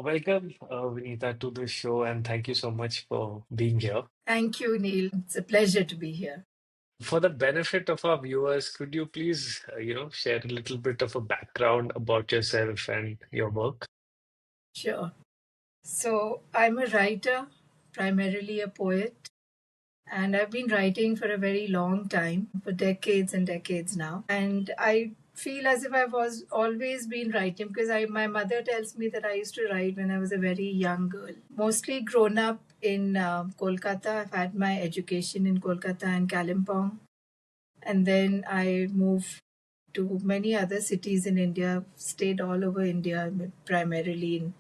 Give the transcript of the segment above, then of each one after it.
Welcome, Vinita, to the show, and thank you so much for being here. Thank you, Neil. It's a pleasure to be here. For the benefit of our viewers, could you please, share a little bit of a background about yourself and your work? Sure. So, I'm a writer, primarily a poet, and I've been writing for a very long time, for decades and decades now. And I feel as if I've always been writing because my mother tells me that I used to write when I was a very young girl. Mostly grown up in Kolkata. I've had my education in Kolkata and Kalimpong. And then I moved to many other cities in India, stayed all over India, but primarily in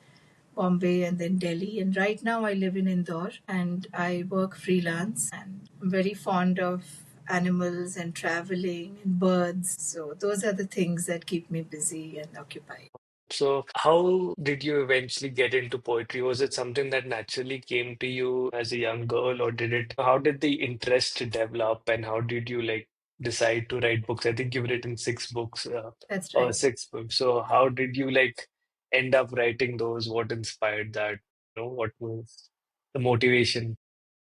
Bombay and then Delhi. And right now I live in Indore and I work freelance and I'm very fond of animals and traveling and birds. So those are the things that keep me busy and occupied. So, how did you eventually get into poetry? Was it something that naturally came to you as a young girl, or how did the interest develop, and how did you decide to write books? I think you've written six books, That's or right. six books. So, how did you end up writing those? What inspired that? What was the motivation?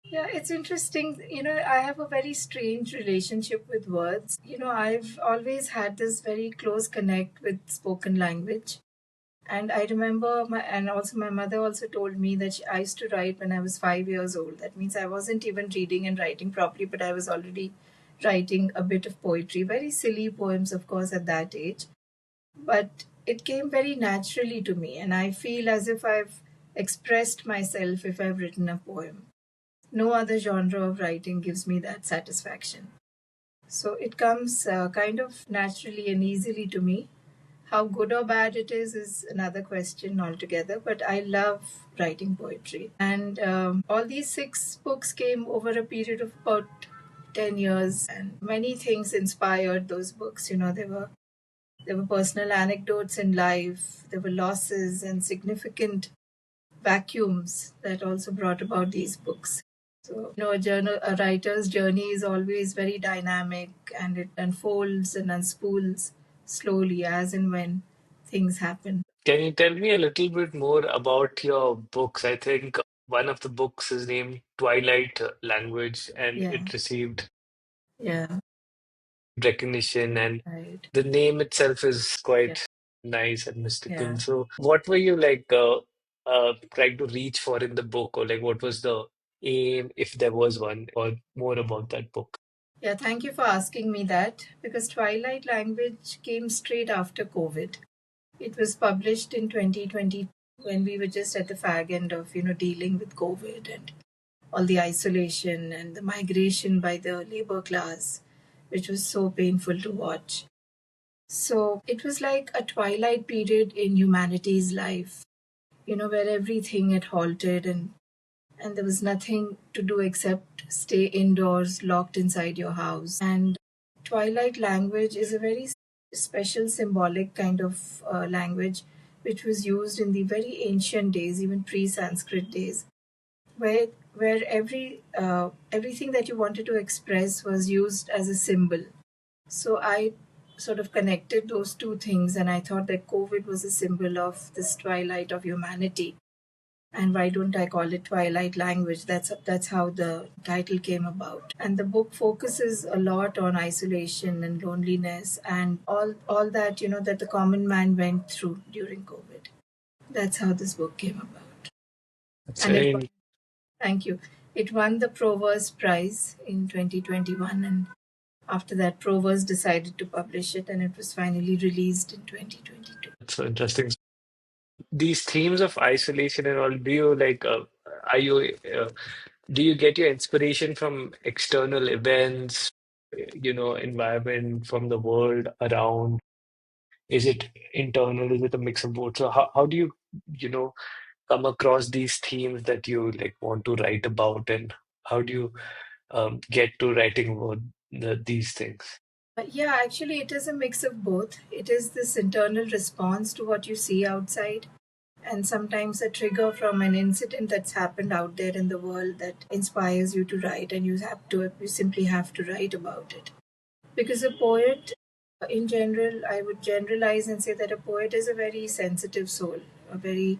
Yeah, it's interesting. I have a very strange relationship with words. I've always had this very close connect with spoken language. And I remember and also my mother also told me that I used to write when I was 5 years old. That means I wasn't even reading and writing properly, but I was already writing a bit of poetry, very silly poems, of course, at that age. But it came very naturally to me, and I feel as if I've expressed myself if I've written a poem. No other genre of writing gives me that satisfaction. So it comes kind of naturally and easily to me. How good or bad it is another question altogether, but I love writing poetry. And all these six books came over a period of about 10 years, and many things inspired those books. There were personal anecdotes in life, there were losses and significant vacuums that also brought about these books. So, a writer's journey is always very dynamic and it unfolds and unspools slowly as and when things happen. Can you tell me a little bit more about your books? I think one of the books is named Twilight Language, and Yeah, it received yeah, recognition, and right. the name itself is Yeah, quite nice and mystical. yeah. So, what were you trying to reach for in the book, or what was the aim, if there was one, or more about that book? Yeah, thank you for asking me that because Twilight Language came straight after COVID. It was published in 2020 when we were just at the fag end of, dealing with COVID and all the isolation and the migration by the labor class, which was so painful to watch. So it was like a twilight period in humanity's life, where everything had halted and there was nothing to do except stay indoors, locked inside your house. And Twilight language is a very special symbolic kind of language which was used in the very ancient days, even pre-Sanskrit days, where everything that you wanted to express was used as a symbol. So I sort of connected those two things, and I thought that COVID was a symbol of this twilight of humanity. And why don't I call it Twilight Language? That's how the title came about. And the book focuses a lot on isolation and loneliness and all that that the common man went through during COVID. That's how this book came about. It's And very thank you. It won the Proverse Prize in 2021, and after that, Proverse decided to publish it, and it was finally released in 2022. so interesting. These themes of isolation and all, do you are you do you get your inspiration from external events, environment from the world around? Is it internal? Is it a mix of both? So how do you, you know, come across these themes that you want to write about, and how do you get to writing about these things? Yeah, actually, it is a mix of both. It is this internal response to what you see outside, and sometimes a trigger from an incident that's happened out there in the world that inspires you to write, and you simply have to write about it. Because a poet, in general, I would generalize and say that a poet is a very sensitive soul, a very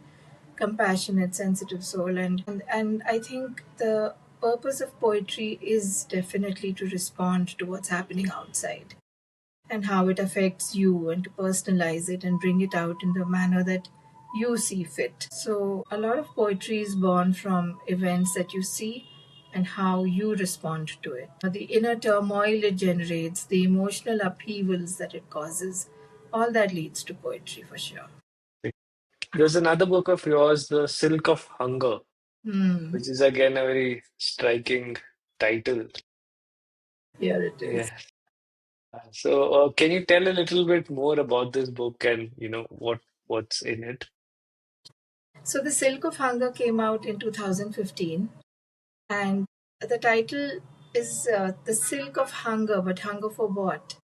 compassionate, sensitive soul. And I think the purpose of poetry is definitely to respond to what's happening outside and how it affects you, and to personalize it and bring it out in the manner that you see fit. So, a lot of poetry is born from events that you see and how you respond to it. The inner turmoil it generates, the emotional upheavals that it causes, all that leads to poetry for sure. There's another book of yours, The Silk of Hunger, Hmm, which is again a very striking title. here it is. Yeah. So, can you tell a little bit more about this book and what's in it? So, The Silk of Hunger came out in 2015, and the title is The Silk of Hunger, but hunger for what?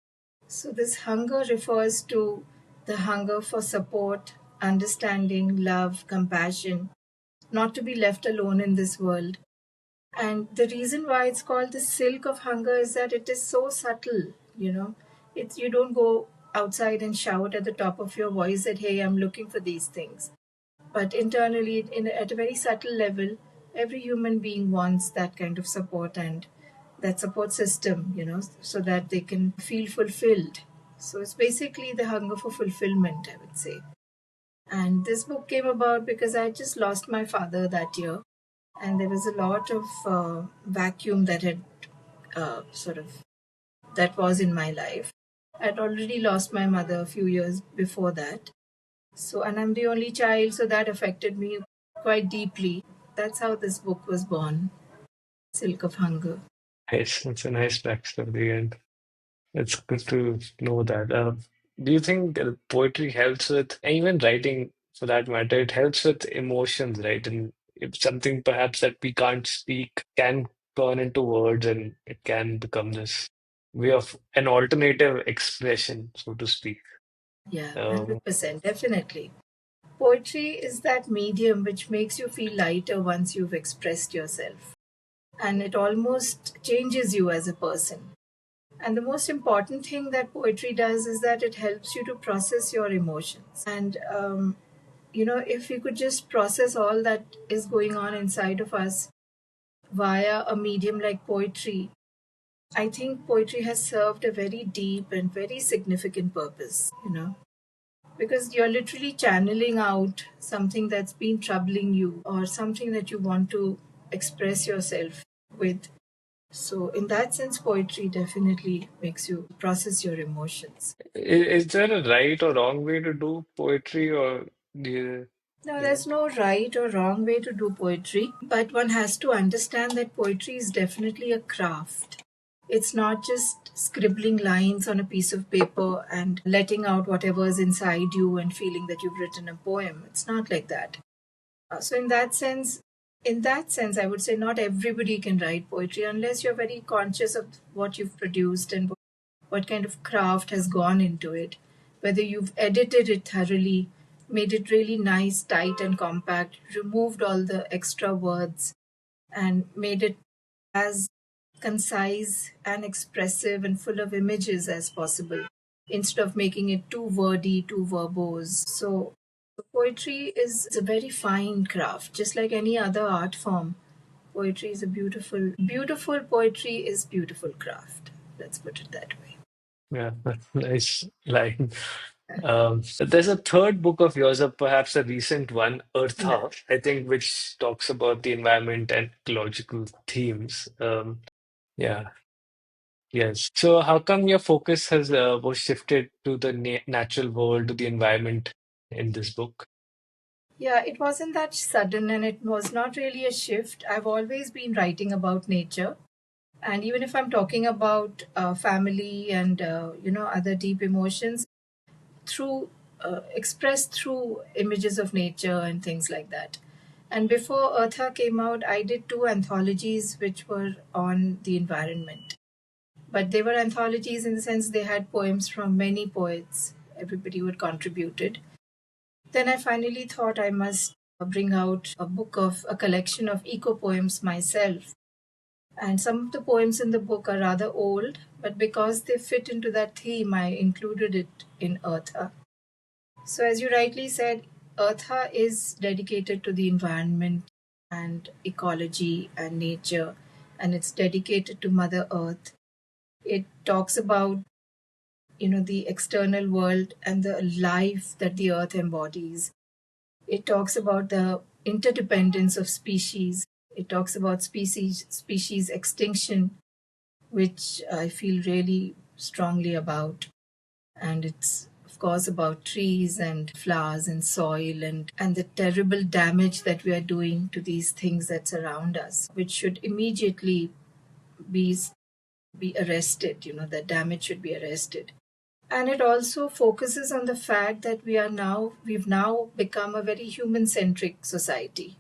So, this hunger refers to the hunger for support, understanding, love, compassion, not to be left alone in this world. And the reason why it's called the silk of hunger is that it is so subtle, you know. It's you don't go outside and shout at the top of your voice that, hey, I'm looking for these things. But internally, at a very subtle level, every human being wants that kind of support and that support system, so that they can feel fulfilled. So it's basically the hunger for fulfillment, I would say. And this book came about because I just lost my father that year, and there was a lot of vacuum that had sort of that was in my life. I'd already lost my mother a few years before that. So, and I'm the only child, so that affected me quite deeply. That's how this book was born, Silk of Hunger. Nice. It's a nice backstory, and it's good to know that. Do you think poetry helps with, and even writing for that matter, it helps with emotions, right? And if something perhaps that we can't speak can turn into words, and it can become this way of an alternative expression, so to speak. Yeah, Um, 100%, definitely. Poetry is that medium which makes you feel lighter once you've expressed yourself, and it almost changes you as a person. And the most important thing that poetry does is that it helps you to process your emotions. And, if we could just process all that is going on inside of us via a medium like poetry, I think poetry has served a very deep and very significant purpose, because you're literally channeling out something that's been troubling you or something that you want to express yourself with. So, in that sense, poetry definitely makes you process your emotions. is there a right or wrong way to do poetry, or do you, Now, you know? there's no right or wrong way to do poetry, but one has to understand that poetry is definitely a craft. It's not just scribbling lines on a piece of paper and letting out whatever's inside you and feeling that you've written a poem. It's not like that. So in that sense, I would say not everybody can write poetry unless you're very conscious of what you've produced and what kind of craft has gone into it. Whether you've edited it thoroughly, made it really nice, tight, and compact, removed all the extra words, and made it as concise and expressive and full of images as possible instead of making it too wordy, too verbose. So, poetry is a very fine craft, just like any other art form. Poetry is a beautiful, beautiful poetry is beautiful craft. Let's put it that way. Yeah, nice line. There's a third book of yours, or perhaps a recent one, Yeah. Eartha, I think, which talks about the environment and ecological themes. Yeah, yes. So, how come your focus has was shifted to the natural world, to the environment in this book? Yeah, it wasn't that sudden and it was not really a shift. I've always been writing about nature. And even if I'm talking about family and, other deep emotions, through expressed through images of nature and things like that. And before Eartha came out, I did two anthologies which were on the environment. But they were anthologies in the sense they had poems from many poets. Everybody who had contributed. Then I finally thought I must bring out a book of a collection of eco poems myself. And some of the poems in the book are rather old, but because they fit into that theme, I included it in Eartha. So, as you rightly said, Eartha is dedicated to the environment and ecology and nature, and it's dedicated to Mother Earth. It talks about, the external world and the life that the earth embodies. It talks about the interdependence of species. It talks about species extinction, which I feel really strongly about. And it's of course about trees and flowers and soil and the terrible damage that we are doing to these things that surround us, which should immediately be be arrested. The damage should be arrested. And it also focuses on the fact that we've now become a very human centric society.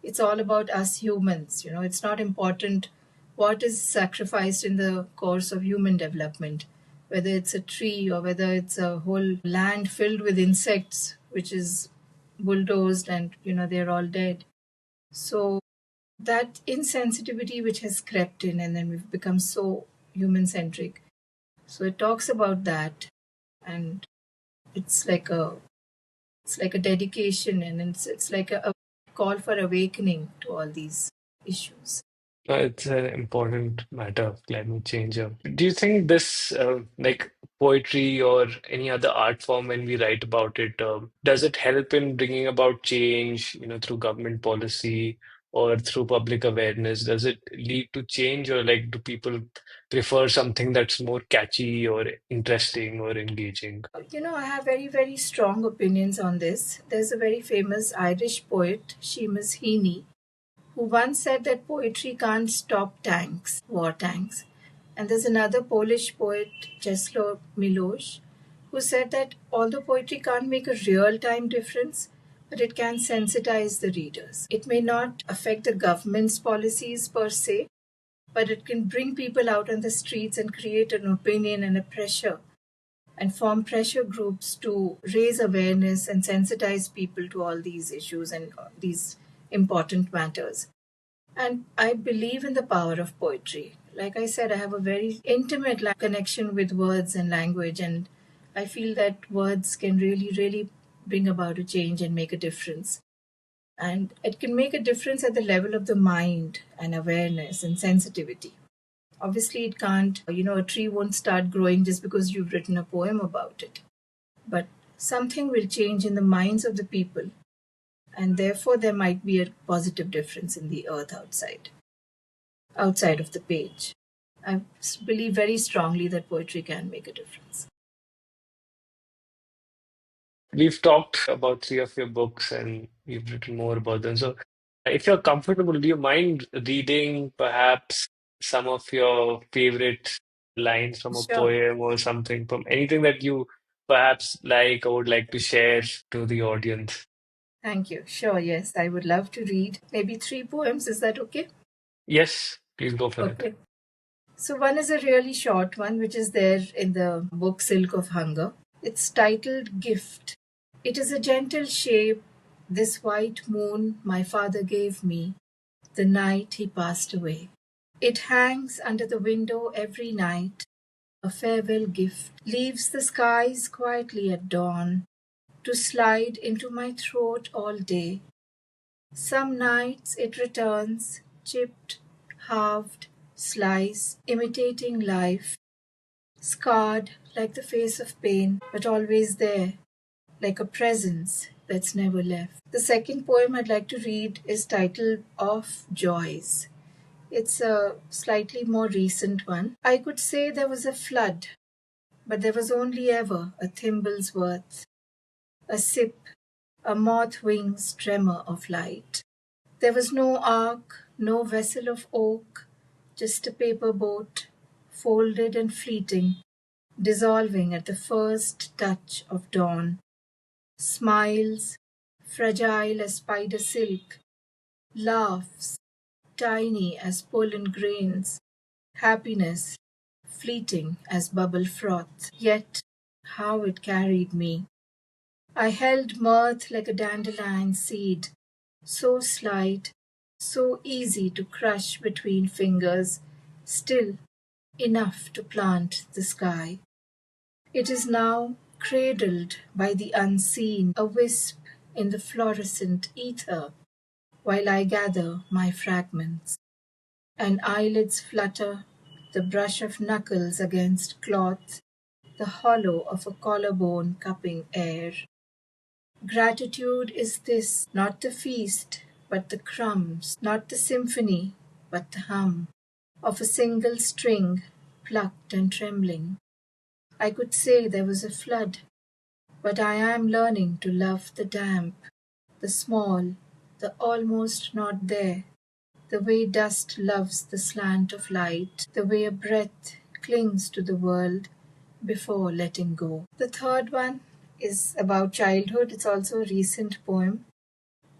It's all about us humans. It's not important what is sacrificed in the course of human development, whether it's a tree or whether it's a whole land filled with insects, which is bulldozed and, they're all dead. So that insensitivity which has crept in, and then we've become so human centric. So it talks about that, and it's like a dedication, and it's like a call for awakening to all these issues. It's an important matter, climate change. Do you think this, like poetry or any other art form, when we write about it, does it help in bringing about change, through government policy or through public awareness? Does it lead to change, or like do people prefer something that's more catchy or interesting or engaging? I have very, very strong opinions on this. There's a very famous Irish poet, Seamus Heaney, who once said that poetry can't stop war tanks. And there's another Polish poet, Czesław Milosz, who said that although poetry can't make a real time difference, but it can sensitize the readers. It may not affect the government's policies per se, but it can bring people out on the streets and create an opinion and a pressure and form pressure groups to raise awareness and sensitize people to all these issues and these important matters. And I believe in the power of poetry. Like I said, I have a very intimate connection with words and language, and I feel that words can really, really bring about a change and make a difference. And it can make a difference at the level of the mind and awareness and sensitivity. Obviously, it can't, a tree won't start growing just because you've written a poem about it. But something will change in the minds of the people, and therefore there might be a positive difference in the earth outside of the page. I believe very strongly that poetry can make a difference. We've talked about three of your books and you've written more about them. So, if you're comfortable, do you mind reading perhaps some of your favorite lines from a Sure. poem or something from anything that you perhaps like or would like to share to the audience? Thank you. Sure, yes. I would love to read maybe three poems. Is that okay? Yes, please go for it. Okay. So, one is a really short one, which is there in the book Silk of Hunger. It's titled Gift. It is a gentle shape, this white moon my father gave me the night he passed away. It hangs under the window every night, a farewell gift, leaves the skies quietly at dawn, to slide into my throat all day. Some nights it returns, chipped, halved, sliced, imitating life, scarred like the face of pain, but always there, like a presence that's never left. The second poem I'd like to read is titled Of Joys. It's a slightly more recent one. I could say there was a flood, but there was only ever a thimble's worth, a sip, a moth wing's tremor of light. There was no ark, no vessel of oak, just a paper boat, folded and fleeting, dissolving at the first touch of dawn. Smiles, fragile as spider silk, laughs, tiny as pollen grains, happiness, fleeting as bubble froth. Yet, how it carried me. I held mirth like a dandelion seed, so slight, so easy to crush between fingers, still enough to plant the sky. It is now cradled by the unseen, a wisp in the fluorescent ether while I gather my fragments, and eyelids flutter, the brush of knuckles against cloth, the hollow of a collarbone cupping air. Gratitude is this, not the feast, but the crumbs, not the symphony, but the hum of a single string plucked and trembling. I could say there was a flood, but I am learning to love the damp, the small, the almost not there, the way dust loves the slant of light, the way a breath clings to the world before letting go. The third one is about childhood. It's also a recent poem,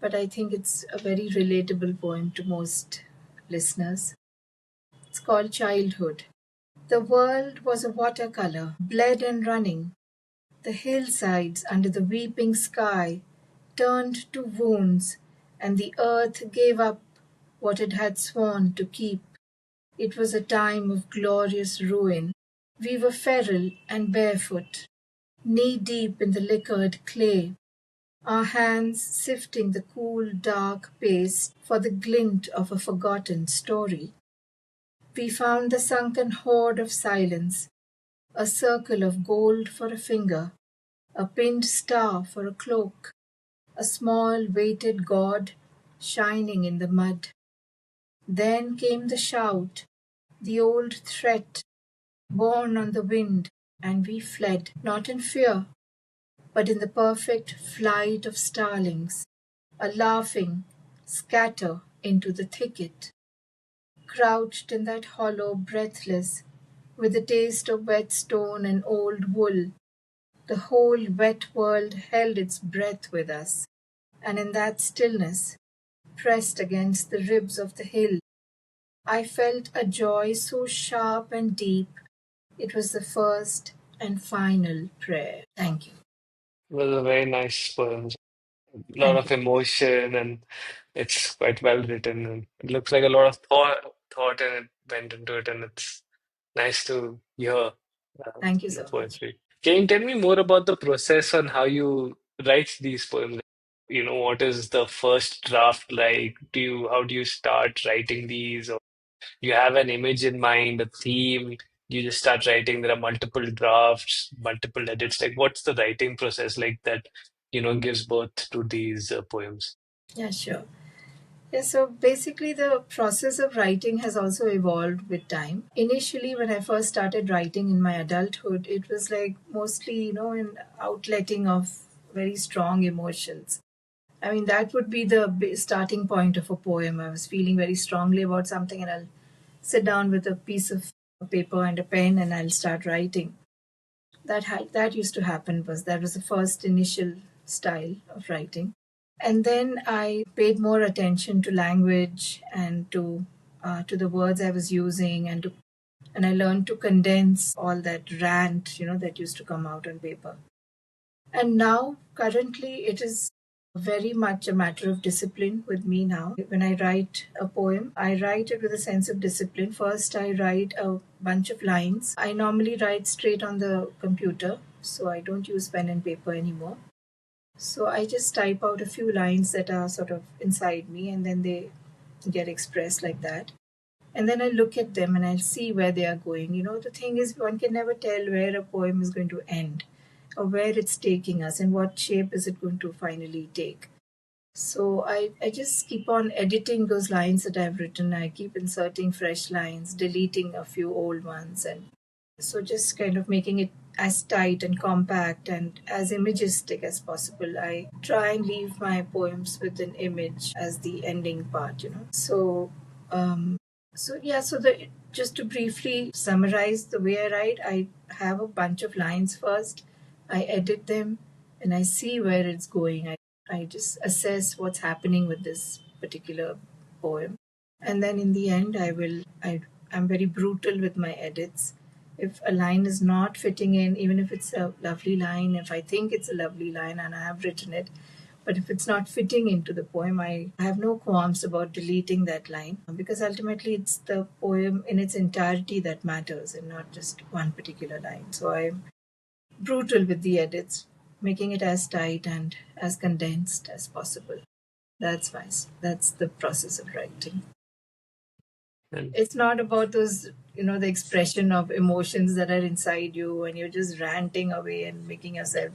but I think it's a very relatable poem to most listeners. It's called Childhood. The world was a watercolor, bled and running. The hillsides under the weeping sky turned to wounds, and the earth gave up what it had sworn to keep. It was a time of glorious ruin. We were feral and barefoot, knee-deep in the liquored clay, our hands sifting the cool, dark paste for the glint of a forgotten story. We found the sunken hoard of silence, a circle of gold for a finger, a pinned star for a cloak, a small weighted god shining in the mud. Then came the shout, the old threat, borne on the wind, and we fled, not in fear, but in the perfect flight of starlings, a laughing scatter into the thicket. Crouched in that hollow, breathless, with the taste of wet stone and old wool, the whole wet world held its breath with us, and in that stillness, pressed against the ribs of the hill, I felt a joy so sharp and deep, it was the first and final prayer. Thank you. It was a very nice poem. A lot Thank you. of emotion, and it's quite well written, and it looks like a lot of thought and it went into it, and it's nice to hear Thank you the so much. poetry. Can you tell me more about the process on how you write these poems? What is the first draft like? How do you start writing these? Or you have an image in mind, a theme? You just start writing. There are multiple drafts, multiple edits. Like, what's the writing process like that, gives birth to these poems? Yeah, sure. Yeah, so basically, the process of writing has also evolved with time. Initially, when I first started writing in my adulthood, it was like mostly, an outletting of very strong emotions. I mean, that would be the starting point of a poem. I was feeling very strongly about something, and I'll sit down with a piece of paper and a pen, and I'll start writing. That used to happen. That was the first initial style of writing, and then I paid more attention to language and to the words I was using, and I learned to condense all that rant, that used to come out on paper. And now, currently, it is very much a matter of discipline with me now. When I write a poem, I write it with a sense of discipline. First, I write a bunch of lines. I normally write straight on the computer, so I don't use pen and paper anymore. So I just type out a few lines that are sort of inside me, and then they get expressed like that. And then I look at them and I'll see where they are going. The thing is, one can never tell where a poem is going to end or where it's taking us and what shape is it going to finally take. So I just keep on editing those lines that I've written. I keep inserting fresh lines, deleting a few old ones, and so just kind of making it as tight and compact and as imagistic as possible. I try and leave my poems with an image as the ending part. Um, so yeah, so the just to briefly summarize the way I write, I have a bunch of lines first, I edit them, and I see where it's going. I just assess what's happening with this particular poem. And then in the end, I'm very brutal with my edits. If a line is not fitting in, even if it's a lovely line, if I think it's a lovely line and I have written it, but if it's not fitting into the poem, I have no qualms about deleting that line because ultimately it's the poem in its entirety that matters and not just one particular line. So I'm brutal with the edits. making it as tight and as condensed as possible. That's why. That's the process of writing. And It's not about those, the expression of emotions that are inside you and you're just ranting away and making yourself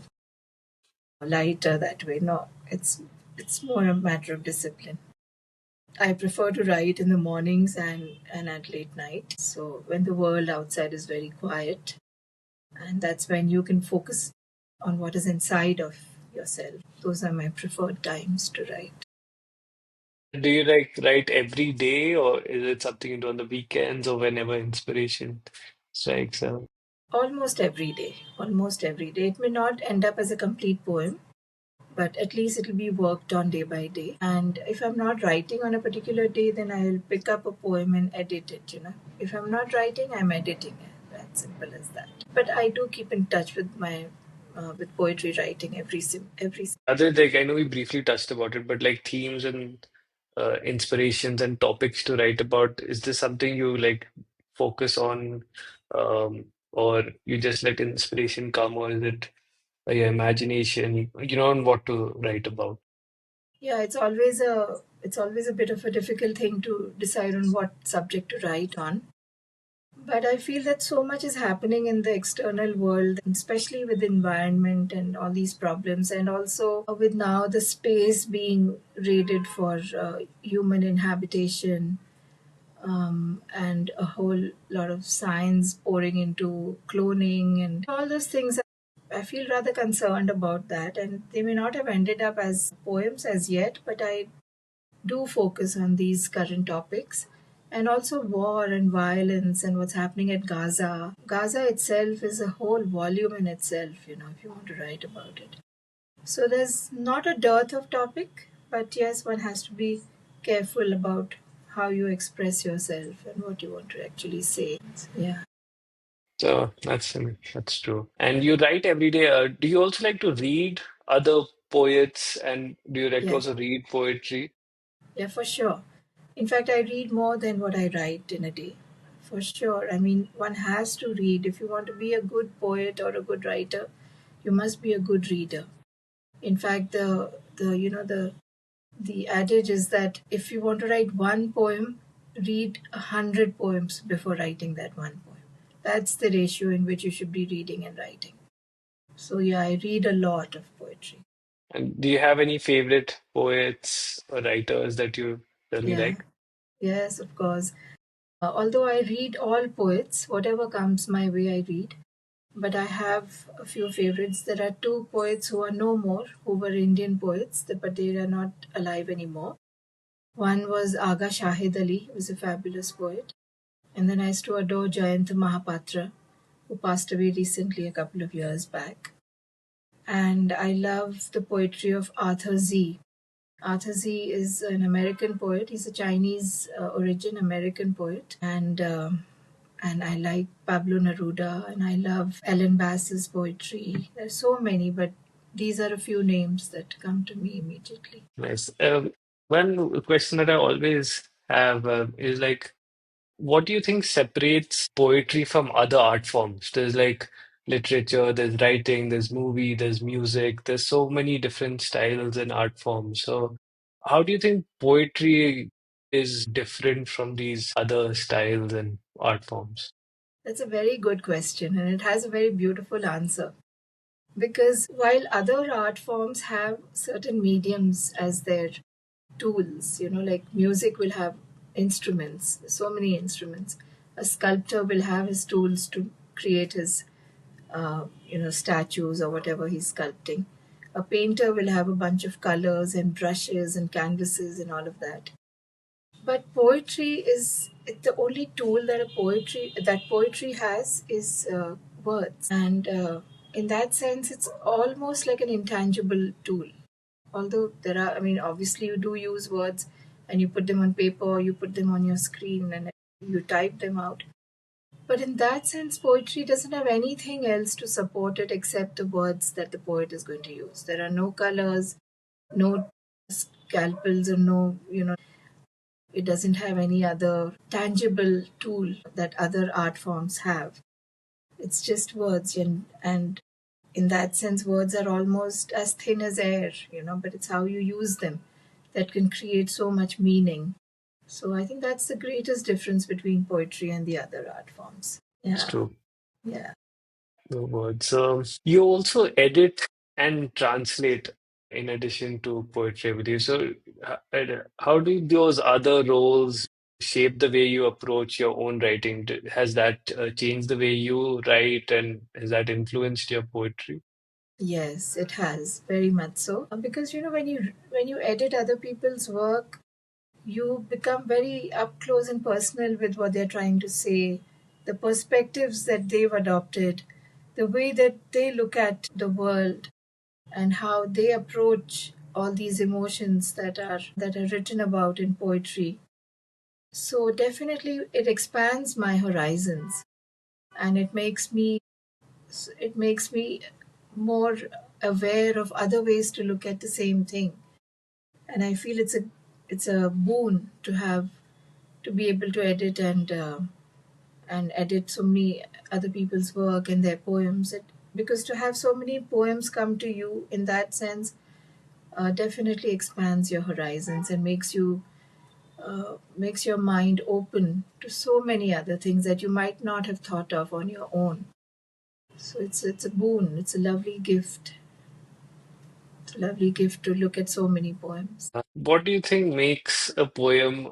lighter that way. No, it's more a matter of discipline. I prefer to write in the mornings and at late night. So when the world outside is very quiet, and that's when you can focus on what is inside of yourself. Those are my preferred times to write. do you like write every day, or is it something you do on the weekends or whenever inspiration strikes out? Almost every day. Almost every day. It may not end up as a complete poem, but at least it'll be worked on day by day. And if I'm not writing on a particular day, then I'll pick up a poem and edit it. If I'm not writing, I'm editing it. That's simple as that. But I do keep in touch with my with poetry writing every. Other like I know we briefly touched about it, but like themes and inspirations and topics to write about, is this something you like focus on, or you just let inspiration come, or is it your imagination, on what to write about? Yeah, it's always a bit of a difficult thing to decide on what subject to write on. But I feel that so much is happening in the external world, especially with environment and all these problems, and also with now the space being raided for human inhabitation, and a whole lot of science pouring into cloning and all those things. I feel rather concerned about that, and they may not have ended up as poems as yet, but I do focus on these current topics and also war and violence and what's happening at Gaza. Gaza itself is a whole volume in itself, if you want to write about it. So there's not a dearth of topic, but yes, one has to be careful about how you express yourself and what you want to actually say. Yeah. So that's true. And you write every day. Do you also like to read other poets, and do you like to Yeah. also read poetry? Yeah, for sure. In fact, I read more than what I write in a day. For sure. I mean, one has to read. If you want to be a good poet or a good writer, you must be a good reader. In fact, the adage is that if you want to write one poem, read 100 poems before writing that one poem. That's the ratio in which you should be reading and writing. So yeah, I read a lot of poetry. And do you have any favorite poets or writers that you really Yeah. like? Yes, of course. Although I read all poets, whatever comes my way, I read. But I have a few favorites. There are two poets who are no more, who were Indian poets, but they are not alive anymore. One was Aga Shahid Ali, who was a fabulous poet. And then I used to adore Jayanta Mahapatra, who passed away recently a couple of years back. And I love the poetry of Arthur Z. Arthur Z is an American poet. He's a Chinese origin American poet, and I like Pablo Neruda, and I love Ellen Bass's poetry. There's so many, but these are a few names that come to me immediately. Nice. One question that I always have is like, what do you think separates poetry from other art forms? There's like literature, there's writing, there's movie, there's music, there's so many different styles and art forms. So, how do you think poetry is different from these other styles and art forms? That's a very good question, and it has a very beautiful answer. Because while other art forms have certain mediums as their tools, like music will have instruments, so many instruments. A sculptor will have his tools to create his, statues or whatever he's sculpting. A painter will have a bunch of colors and brushes and canvases and all of that. But poetry is the only tool that poetry has is words, and in that sense, it's almost like an intangible tool. Although there are, I mean, obviously you do use words, and you put them on paper, or you put them on your screen, and you type them out. But in that sense, poetry doesn't have anything else to support it except the words that the poet is going to use. There are no colors, no scalpels, or no, it doesn't have any other tangible tool that other art forms have. It's just words, and In that sense, words are almost as thin as air, but it's how you use them that can create so much meaning. So I think that's the greatest difference between poetry and the other art forms. It's Yeah, true. yeah. The words. You also edit and translate in addition to poetry with you. So, how do those other roles shape the way you approach your own writing? Has that changed the way you write, and has that influenced your poetry? Yes, it has very much so. Because when you edit other people's work, you become very up close and personal with what they're trying to say, the perspectives that they've adopted, the way that they look at the world, and how they approach all these emotions that are written about in poetry. So definitely it expands my horizons, and it makes me more aware of other ways to look at the same thing. And I feel it's a boon to be able to edit and edit so many other people's work and their poems. Because to have so many poems come to you in that sense definitely expands your horizons and makes your mind open to so many other things that you might not have thought of on your own. So it's a boon. It's a lovely gift. It's a lovely gift to look at so many poems. What do you think makes a poem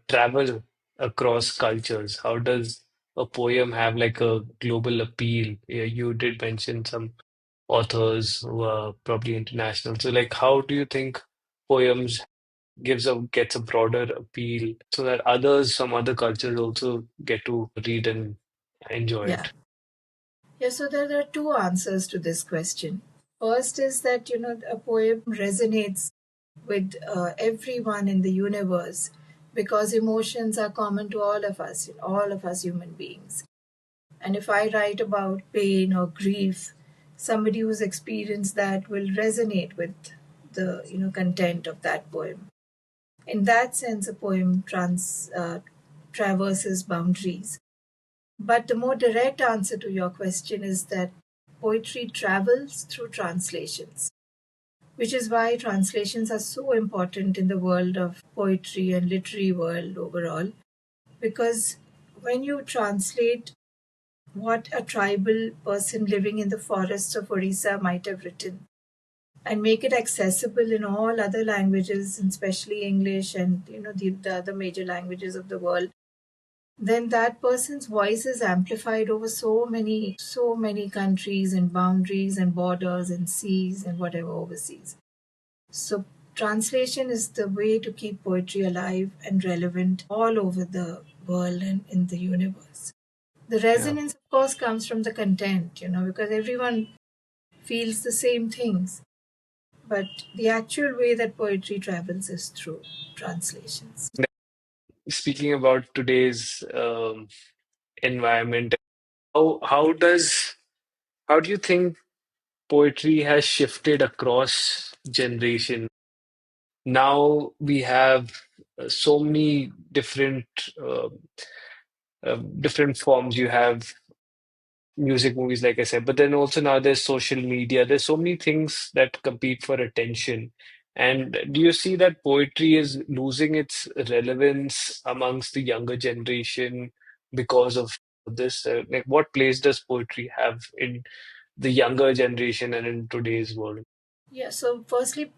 travel across cultures? How does a poem have like a global appeal? Yeah, you did mention some authors who are probably international. So, like, how do you think poems gets a broader appeal so that others from other cultures also get to read and enjoy Yeah. it? Yeah, so there are two answers to this question. First is that, a poem resonates with everyone in the universe because emotions are common to all of us human beings. And if I write about pain or grief, somebody who's experienced that will resonate with the content of that poem. In that sense, a poem traverses boundaries. But the more direct answer to your question is that poetry travels through translations, which is why translations are so important in the world of poetry and literary world overall. Because when you translate what a tribal person living in the forests of Orissa might have written and make it accessible in all other languages, and especially English and the other major languages of the world, then that person's voice is amplified over so many countries and boundaries and borders and seas and whatever overseas. So translation is the way to keep poetry alive and relevant all over the world and in the universe. The Yeah. resonance, of course, comes from the content, because everyone feels the same things. But the actual way that poetry travels is through translations. Speaking about today's environment, how how do you think poetry has shifted across generation? Now we have so many uh, different forms. You have music, movies, like I said, but then also now there's social media. There's so many things that compete for attention. And do you see that poetry is losing its relevance amongst the younger generation because of this? Like, what place does poetry have in the younger generation and in today's world? Yeah, so firstly,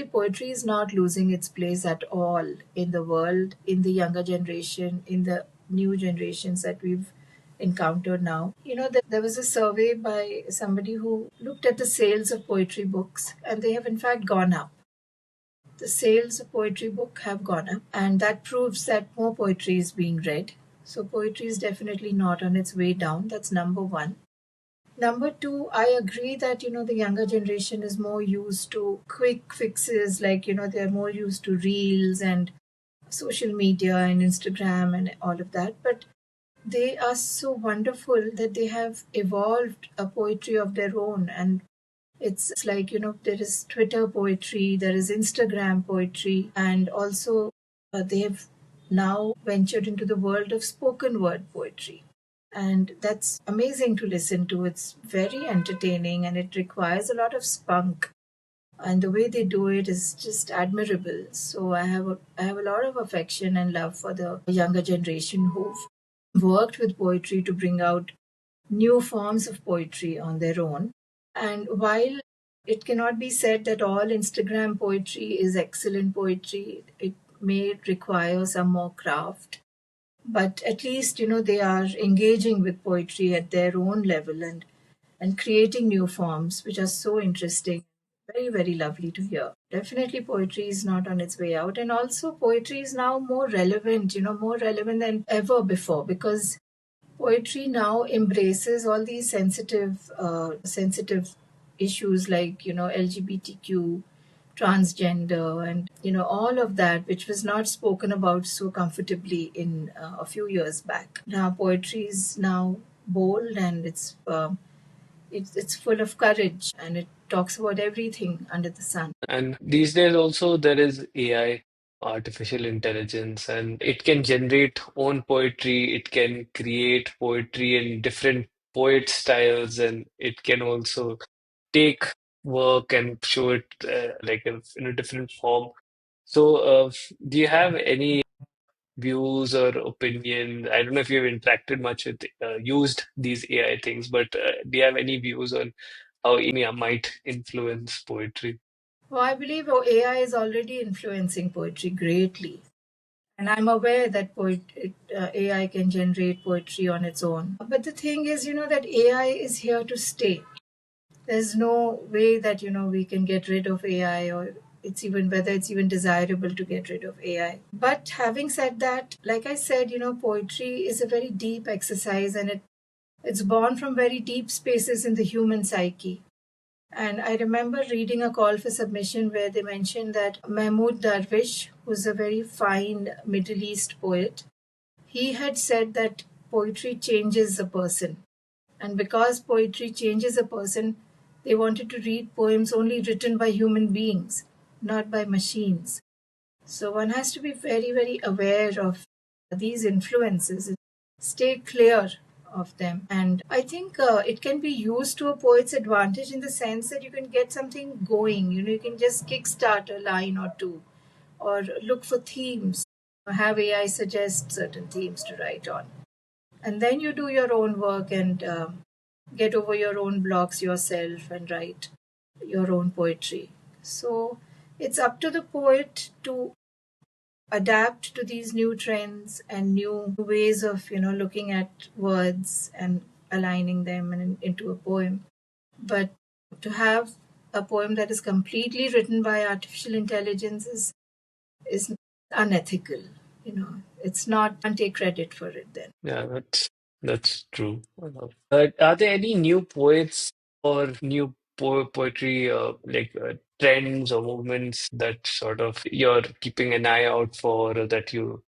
poetry is not losing its place at all in the world, in the younger generation, in the new generations that we've encountered now. There was a survey by somebody who looked at the sales of poetry books, and they have in fact gone up. The sales of poetry book have gone up, and that proves that more poetry is being read. So poetry is definitely not on its way down. That's number one. Number two, I agree that the younger generation is more used to quick fixes, like they're more used to reels and social media and Instagram and all of that. But they are so wonderful that they have evolved a poetry of their own. And it's like, there is Twitter poetry, there is Instagram poetry, and also they have now ventured into the world of spoken word poetry. And that's amazing to listen to. It's very entertaining and it requires a lot of spunk. And the way they do it is just admirable. So I have a lot of affection and love for the younger generation who've worked with poetry to bring out new forms of poetry on their own. And while it cannot be said that all Instagram poetry is excellent poetry, it may require some more craft. But at least, they are engaging with poetry at their own level and creating new forms, which are so interesting. Very, very lovely to hear. Definitely, poetry is not on its way out. And also, poetry is now more relevant, more relevant than ever before because poetry now embraces all these sensitive issues like LGBTQ, transgender, and all of that, which was not spoken about so comfortably in a few years back. Now poetry is now bold and it's full of courage and it talks about everything under the sun. And these days also there is AI, artificial intelligence, and it can generate own poetry. It can create poetry in different poet styles, and it can also take work and show it like in a different form. So, do you have any views or opinion? I don't know if you've interacted much with used these AI things, but do you have any views on how AI might influence poetry? Well, I believe AI is already influencing poetry greatly. And I'm aware that AI can generate poetry on its own. But the thing is, that AI is here to stay. There's no way that, we can get rid of AI or it's even whether it's even desirable to get rid of AI. But having said that, like I said, poetry is a very deep exercise and it's born from very deep spaces in the human psyche. And I remember reading a call for submission where they mentioned that Mahmoud Darwish, who's a very fine Middle East poet, he had said that poetry changes a person. And because poetry changes a person, they wanted to read poems only written by human beings, not by machines. So one has to be very, very aware of these influences, stay clear of them. And I think it can be used to a poet's advantage in the sense that you can get something going. You can just kickstart a line or two, or look for themes, or have AI suggest certain themes to write on. And then you do your own work and get over your own blocks yourself and write your own poetry. So it's up to the poet to adapt to these new trends and new ways of looking at words and aligning them into a poem. But to have a poem that is completely written by artificial intelligence is unethical. It's not, can't take credit for it then. Yeah, that's true. Are there any new poets or new poetry like trends or movements that sort of you're keeping an eye out for or that you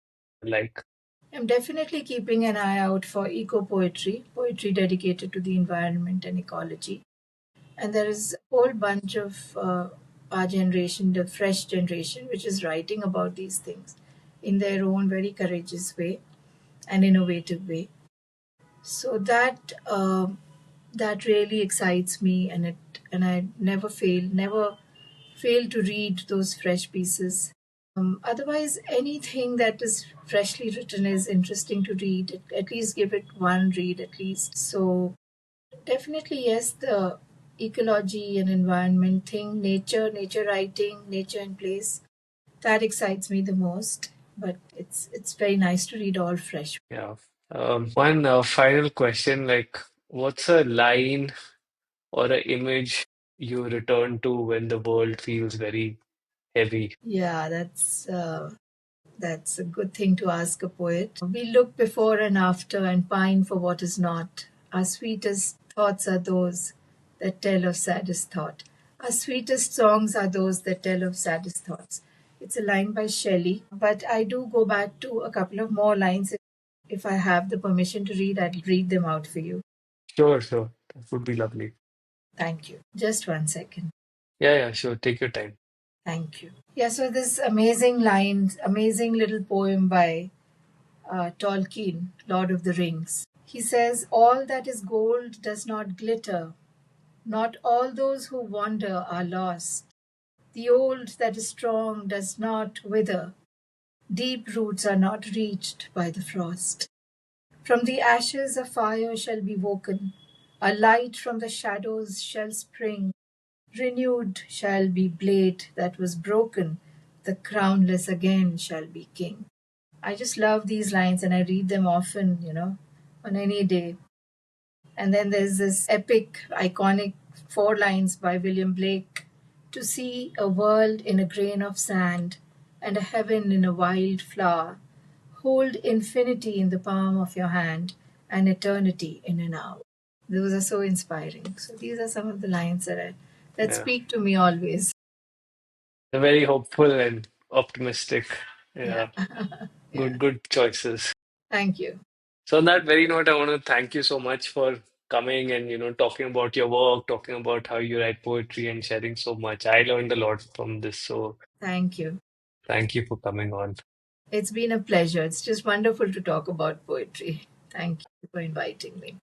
like? I'm definitely keeping an eye out for eco poetry, poetry dedicated to the environment and ecology. And there is a whole bunch of our generation, the fresh generation, which is writing about these things in their own very courageous way and innovative way. So that really excites me, and I never fail to read those fresh pieces. Otherwise, anything that is freshly written is interesting to read. At least give it one read at least. So definitely, yes, the ecology and environment thing, nature writing, nature in place, that excites me the most. But it's very nice to read all fresh. Yeah. One final question, like what's a line or an image you return to when the world feels very heavy? Yeah, that's a good thing to ask a poet. We look before and after and pine for what is not. Our sweetest thoughts are those that tell of saddest thought. Our sweetest songs are those that tell of saddest thoughts. It's a line by Shelley, but I do go back to a couple of more lines. If I have the permission to read, I'll read them out for you. Sure, sure. That would be lovely. Thank you. Just one second. Yeah, yeah, sure. Take your time. Thank you. Yeah, so this amazing line, amazing little poem by Tolkien, Lord of the Rings. He says, "All that is gold does not glitter. Not all those who wander are lost. The old that is strong does not wither. Deep roots are not reached by the frost. From the ashes a fire shall be woken, a light from the shadows shall spring. Renewed shall be blade that was broken, the crownless again shall be king." I just love these lines and I read them often, on any day. And then there's this epic, iconic four lines by William Blake: "To see a world in a grain of sand and a heaven in a wild flower. Hold infinity in the palm of your hand and eternity in an hour." Those are so inspiring. So these are some of the lines that Yeah. speak to me always. They're very hopeful and optimistic. Yeah. Yeah. Yeah. Good choices. Thank you. So on that very note, I want to thank you so much for coming and talking about your work, talking about how you write poetry and sharing so much. I learned a lot from this, so Thank you. thank you for coming on. It's been a pleasure. It's just wonderful to talk about poetry. Thank you for inviting me.